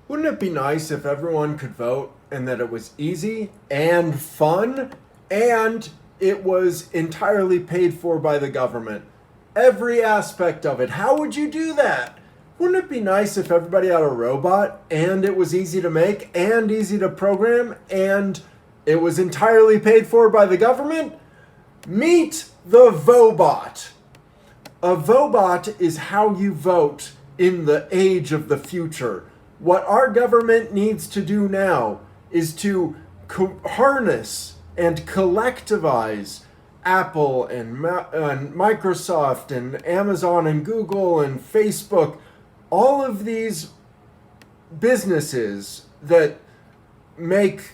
Wouldn't it be nice if everyone could vote and that it was easy and fun and it was entirely paid for by the government? Every aspect of it. How would you do that? Wouldn't it be nice if everybody had a robot and it was easy to make and easy to program and it was entirely paid for by the government? Meet the Vobot. A Vobot is how you vote in the age of the future. What our government needs to do now is to harness and collectivize Apple and Microsoft and Amazon and Google and Facebook, all of these businesses that make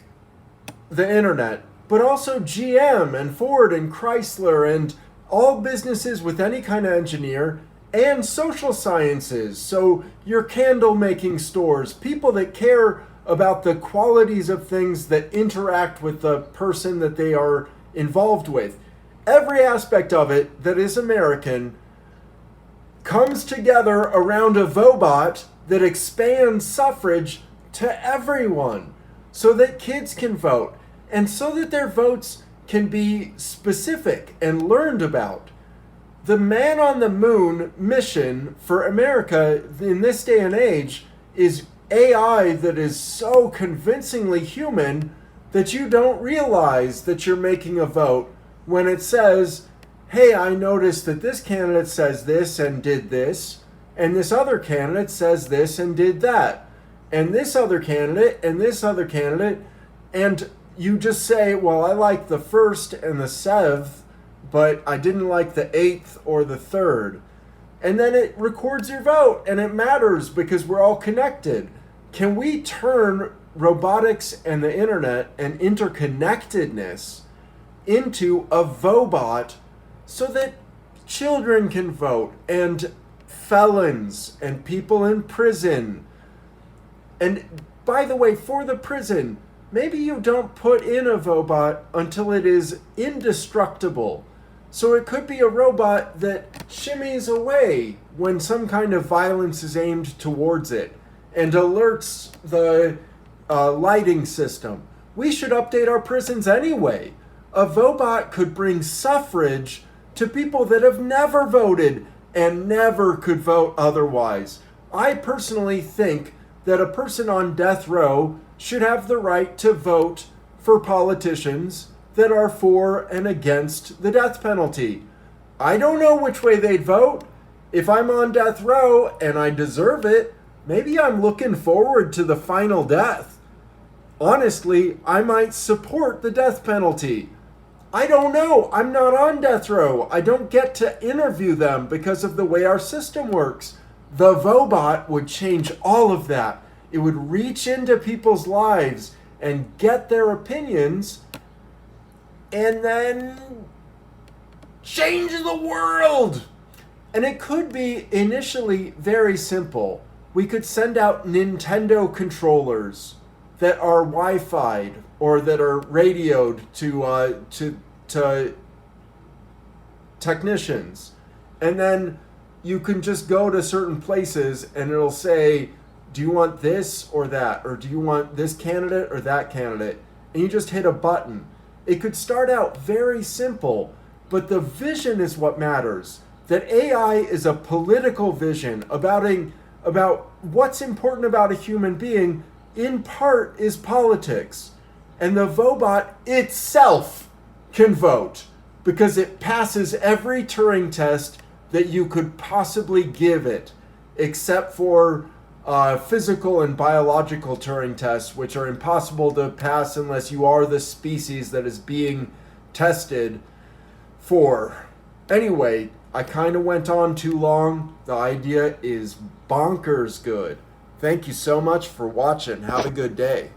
the internet, but also GM and Ford and Chrysler and all businesses with any kind of engineer and social sciences. So your candle making stores, people that care about the qualities of things that interact with the person that they are involved with. Every aspect of it that is American comes together around a Vobot that expands suffrage to everyone so that kids can vote and so that their votes can be specific and learned about. The man on the moon mission for America in this day and age is AI that is so convincingly human that you don't realize that you're making a vote when it says, hey, I noticed that this candidate says this and did this, and this other candidate says this and did that, and this other candidate and this other candidate, and you just say, well, I like the first and the seventh, but I didn't like the eighth or the third. And then it records your vote, and it matters because we're all connected. Can we turn robotics and the internet and interconnectedness into a Vobot so that children can vote and felons and people in prison? And by the way, for the prison, maybe you don't put in a Vobot until it is indestructible. So it could be a robot that shimmies away when some kind of violence is aimed towards it and alerts the lighting system. We should update our prisons anyway. A Vobot could bring suffrage to people that have never voted and never could vote otherwise. I personally think that a person on death row should have the right to vote for politicians that are for and against the death penalty. I don't know which way they'd vote. If I'm on death row and I deserve it, maybe I'm looking forward to the final death. Honestly, I might support the death penalty. I don't know. I'm not on death row. I don't get to interview them because of the way our system works. The Vobot would change all of that. It would reach into people's lives and get their opinions and then change the world. And it could be initially very simple. We could send out Nintendo controllers that are Wi-Fi'd or that are radioed to technicians. And then you can just go to certain places and it'll say, do you want this or that? Or do you want this candidate or that candidate? And you just hit a button. It could start out very simple, but the vision is what matters. That AI is a political vision about what's important about a human being, in part is politics. And the Vobot itself can vote because it passes every Turing test that you could possibly give it, except for physical and biological Turing tests, which are impossible to pass unless you are the species that is being tested for. Anyway, I kind of went on too long. The idea is bonkers good. Thank you so much for watching. Have a good day.